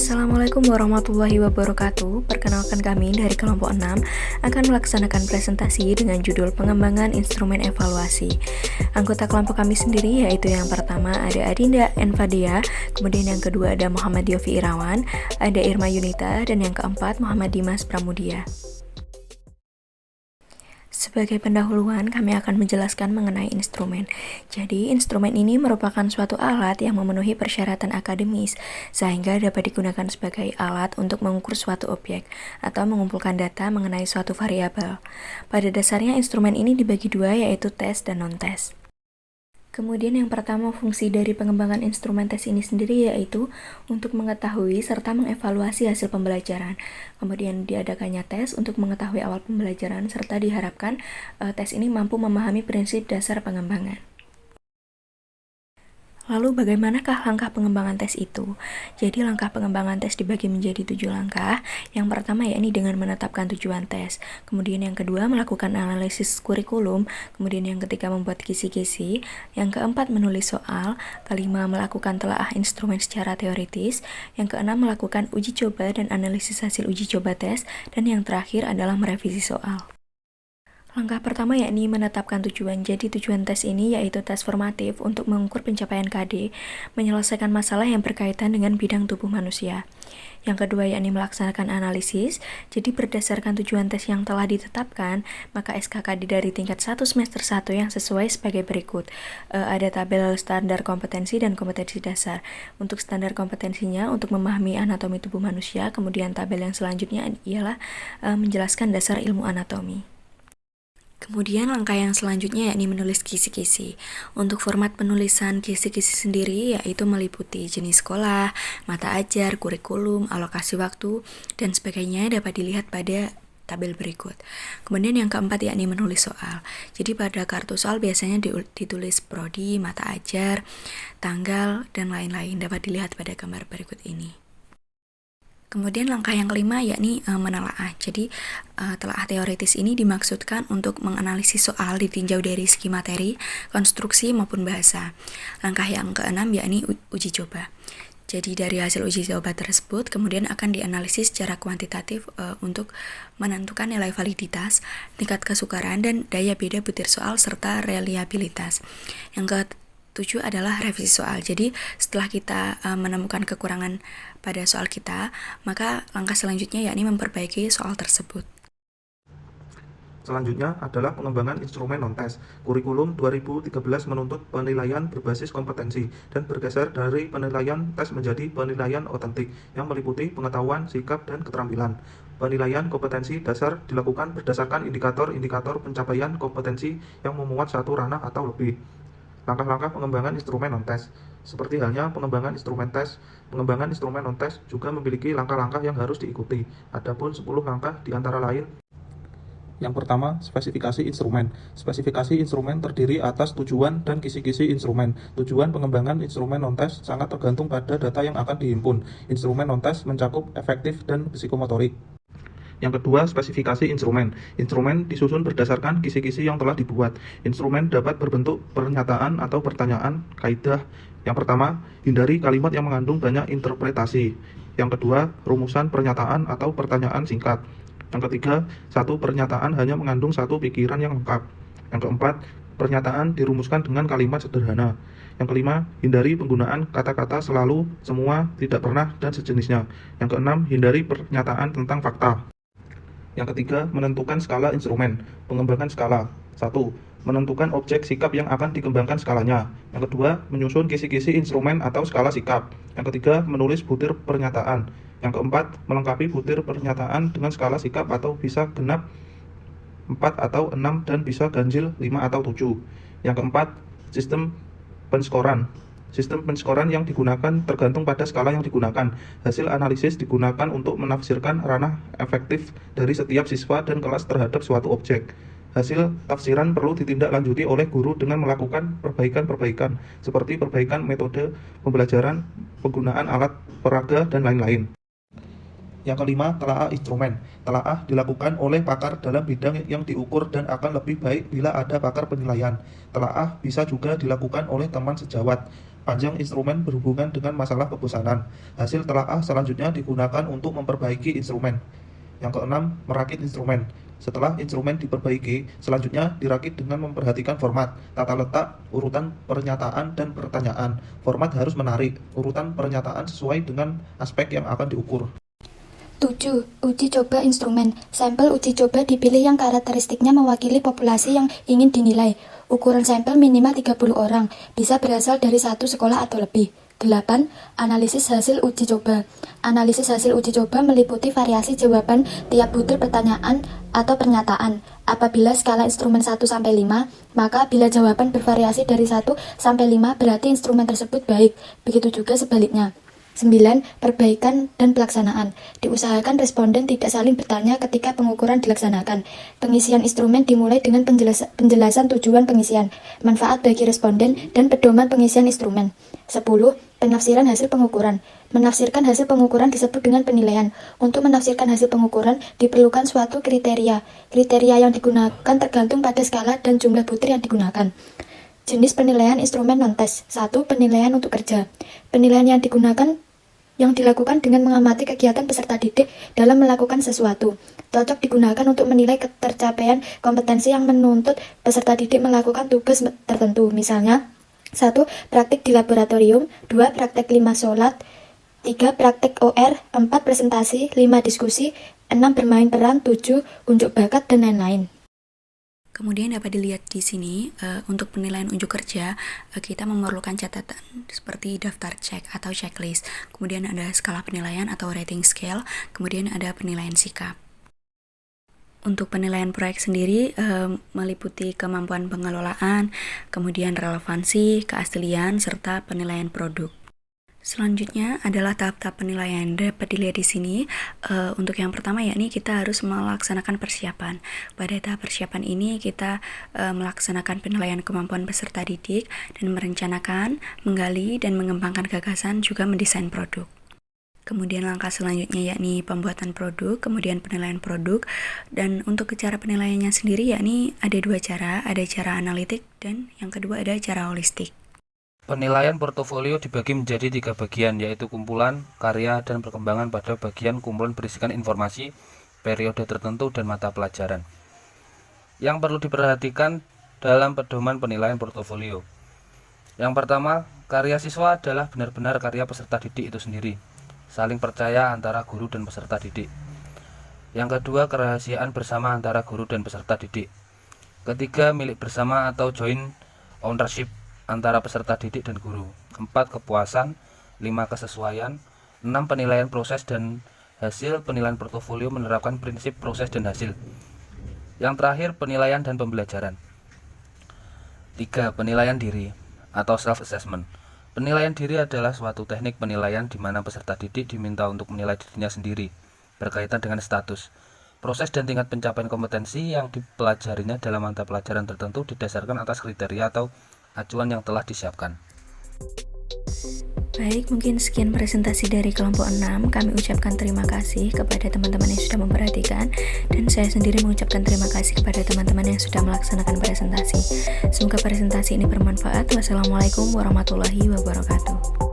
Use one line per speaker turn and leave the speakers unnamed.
Assalamualaikum warahmatullahi wabarakatuh. Perkenalkan, kami dari kelompok 6 akan melaksanakan presentasi dengan judul pengembangan instrumen evaluasi. Anggota kelompok kami sendiri yaitu yang pertama ada Adinda Enfadia, kemudian yang kedua ada Muhammad Yofi Irawan, ada Irma Yunita, dan yang keempat Muhammad Dimas Pramudia. Sebagai pendahuluan, kami akan menjelaskan mengenai instrumen. Jadi, instrumen ini merupakan suatu alat yang memenuhi persyaratan akademis, sehingga dapat digunakan sebagai alat untuk mengukur suatu objek atau mengumpulkan data mengenai suatu variabel. Pada dasarnya, instrumen ini dibagi dua, yaitu tes dan non-tes. Kemudian yang pertama, fungsi dari pengembangan instrumen tes ini sendiri yaitu untuk mengetahui serta mengevaluasi hasil pembelajaran. Kemudian diadakannya tes untuk mengetahui awal pembelajaran serta diharapkan tes ini mampu memahami prinsip dasar pengembangan. Lalu bagaimanakah langkah pengembangan tes itu? Jadi langkah pengembangan tes dibagi menjadi 7 langkah. Yang pertama yakni dengan menetapkan tujuan tes. Kemudian yang kedua melakukan analisis kurikulum. Kemudian yang ketiga membuat kisi-kisi. Yang keempat menulis soal. Kelima melakukan telaah instrumen secara teoritis. Yang keenam melakukan uji coba dan analisis hasil uji coba tes. Dan yang terakhir adalah merevisi soal. Langkah pertama yakni menetapkan tujuan. Jadi tujuan tes ini yaitu tes formatif untuk mengukur pencapaian KD, menyelesaikan masalah yang berkaitan dengan bidang tubuh manusia. Yang kedua yakni melaksanakan analisis. Jadi berdasarkan tujuan tes yang telah ditetapkan, maka SKKD dari tingkat 1 semester 1 yang sesuai sebagai berikut. Ada tabel standar kompetensi dan kompetensi dasar. Untuk standar kompetensinya untuk memahami anatomi tubuh manusia, kemudian tabel yang selanjutnya ialah menjelaskan dasar ilmu anatomi. Kemudian langkah yang selanjutnya yakni menulis kisi-kisi. Untuk format penulisan kisi-kisi sendiri yaitu meliputi jenis sekolah, mata ajar, kurikulum, alokasi waktu, dan sebagainya dapat dilihat pada tabel berikut. Kemudian yang keempat yakni menulis soal. Jadi pada kartu soal biasanya ditulis prodi, mata ajar, tanggal, dan lain-lain dapat dilihat pada gambar berikut ini. Kemudian langkah yang kelima yakni menelaah. Jadi telaah teoritis ini dimaksudkan untuk menganalisis soal ditinjau dari segi materi, konstruksi maupun bahasa. Langkah yang keenam yakni uji coba. Jadi dari hasil uji coba tersebut kemudian akan dianalisis secara kuantitatif untuk menentukan nilai validitas, tingkat kesukaran, dan daya beda butir soal serta reliabilitas. Yang ketujuh adalah revisi soal. Jadi setelah kita menemukan kekurangan pada soal kita, maka langkah selanjutnya yakni memperbaiki soal tersebut.
Selanjutnya adalah pengembangan instrumen non-tes. Kurikulum 2013 menuntut penilaian berbasis kompetensi dan bergeser dari penilaian tes menjadi penilaian otentik yang meliputi pengetahuan, sikap, dan keterampilan. Penilaian kompetensi dasar dilakukan berdasarkan indikator-indikator pencapaian kompetensi yang memuat satu ranah atau lebih. Langkah-langkah pengembangan instrumen non-tes. Seperti halnya pengembangan instrumen tes, pengembangan instrumen non-tes juga memiliki langkah-langkah yang harus diikuti. Adapun 10 langkah di antara lain. Yang pertama, spesifikasi instrumen. Spesifikasi instrumen terdiri atas tujuan dan kisi-kisi instrumen. Tujuan pengembangan instrumen non-tes sangat tergantung pada data yang akan dihimpun. Instrumen non-tes mencakup efektif dan psikomotorik. Yang kedua, spesifikasi instrumen. Instrumen disusun berdasarkan kisi-kisi yang telah dibuat. Instrumen dapat berbentuk pernyataan atau pertanyaan kaidah. Yang pertama, hindari kalimat yang mengandung banyak interpretasi. Yang kedua, rumusan pernyataan atau pertanyaan singkat. Yang ketiga, satu pernyataan hanya mengandung satu pikiran yang lengkap. Yang keempat, pernyataan dirumuskan dengan kalimat sederhana. Yang kelima, hindari penggunaan kata-kata selalu, semua, tidak pernah, dan sejenisnya. Yang keenam, hindari pernyataan tentang fakta. Yang ketiga, menentukan skala instrumen. Pengembangan skala. 1. Menentukan objek sikap yang akan dikembangkan skalanya. Yang kedua, menyusun kisi-kisi instrumen atau skala sikap. Yang ketiga, menulis butir pernyataan. Yang keempat, melengkapi butir pernyataan dengan skala sikap atau bisa genap 4 atau 6 dan bisa ganjil 5 atau 7. Yang keempat, sistem penskoran. Sistem penskoran yang digunakan tergantung pada skala yang digunakan. Hasil analisis digunakan untuk menafsirkan ranah efektif dari setiap siswa dan kelas terhadap suatu objek. Hasil tafsiran perlu ditindaklanjuti oleh guru dengan melakukan perbaikan-perbaikan, seperti perbaikan metode pembelajaran, penggunaan alat peraga, dan lain-lain. Yang kelima, telaah instrumen. Telaah dilakukan oleh pakar dalam bidang yang diukur dan akan lebih baik bila ada pakar penilaian. Telaah bisa juga dilakukan oleh teman sejawat. panjang instrumen berhubungan dengan masalah kebosanan. Hasil telaah selanjutnya digunakan untuk memperbaiki instrumen. Yang keenam, merakit instrumen. Setelah instrumen diperbaiki, selanjutnya dirakit dengan memperhatikan format, tata letak, urutan pernyataan, dan pertanyaan. Format harus menarik, urutan pernyataan sesuai dengan aspek yang akan diukur.
7. Uji coba instrumen. Sampel uji coba dipilih yang karakteristiknya mewakili populasi yang ingin dinilai. Ukuran sampel minimal 30 orang, bisa berasal dari satu sekolah atau lebih. 8. Analisis hasil uji coba. Analisis hasil uji coba meliputi variasi jawaban tiap butir pertanyaan atau pernyataan. Apabila skala instrumen 1-5, maka bila jawaban bervariasi dari 1-5 berarti instrumen tersebut baik. Begitu juga sebaliknya. 9. Perbaikan dan pelaksanaan. Diusahakan responden tidak saling bertanya ketika pengukuran dilaksanakan. Pengisian instrumen dimulai dengan penjelasan tujuan pengisian, manfaat bagi responden, dan pedoman pengisian instrumen. 10. Penafsiran hasil pengukuran. Menafsirkan hasil pengukuran disebut dengan penilaian. Untuk menafsirkan hasil pengukuran diperlukan suatu kriteria. Kriteria yang digunakan tergantung pada skala dan jumlah butir yang digunakan. Jenis penilaian instrumen non-tes. 1. Penilaian untuk kerja. Penilaian yang dilakukan dengan mengamati kegiatan peserta didik dalam melakukan sesuatu. Cocok digunakan untuk menilai ketercapaian kompetensi yang menuntut peserta didik melakukan tugas tertentu. Misalnya, 1. Praktik di laboratorium, 2. Praktek 5 sholat, 3. Praktek OR, 4. Presentasi, 5. Diskusi, 6. Bermain peran, 7. Unjuk bakat, dan lain-lain.
Kemudian dapat dilihat di sini, untuk penilaian unjuk kerja, kita memerlukan catatan seperti daftar cek atau checklist. Kemudian ada skala penilaian atau rating scale, kemudian ada penilaian sikap. Untuk penilaian proyek sendiri, meliputi kemampuan pengelolaan, kemudian relevansi, keaslian, serta penilaian produk. Selanjutnya adalah tahap-tahap penilaian. Dapat dilihat di sini, untuk yang pertama yakni kita harus melaksanakan persiapan. Pada tahap persiapan ini kita melaksanakan penilaian kemampuan peserta didik dan merencanakan, menggali, dan mengembangkan gagasan, juga mendesain produk. Kemudian langkah selanjutnya yakni pembuatan produk, kemudian penilaian produk. Dan untuk cara penilaiannya sendiri yakni ada dua cara, ada cara analitik dan yang kedua ada cara holistik.
Penilaian portofolio dibagi menjadi 3 bagian, yaitu kumpulan, karya, dan perkembangan. Pada bagian kumpulan berisikan informasi, periode tertentu, dan mata pelajaran. Yang perlu diperhatikan dalam pedoman penilaian portofolio. Yang pertama, karya siswa adalah benar-benar karya peserta didik itu sendiri. Saling percaya antara guru dan peserta didik. Yang kedua, kerahasiaan bersama antara guru dan peserta didik. Ketiga, milik bersama atau joint ownership antara peserta didik dan guru. 4. Kepuasan. 5. Kesesuaian. 6. Penilaian proses dan hasil. Penilaian portofolio menerapkan prinsip proses dan hasil. Yang terakhir, penilaian dan pembelajaran. 3. Penilaian diri atau self-assessment. Penilaian diri adalah suatu teknik penilaian di mana peserta didik diminta untuk menilai dirinya sendiri berkaitan dengan status, proses dan tingkat pencapaian kompetensi yang dipelajarinya dalam mata pelajaran tertentu didasarkan atas kriteria atau acuan yang telah disiapkan.
Baik, mungkin sekian presentasi dari kelompok 6. Kami ucapkan terima kasih kepada teman-teman yang sudah memperhatikan, dan saya sendiri mengucapkan terima kasih kepada teman-teman yang sudah melaksanakan presentasi. Semoga presentasi ini bermanfaat. Wassalamualaikum warahmatullahi wabarakatuh.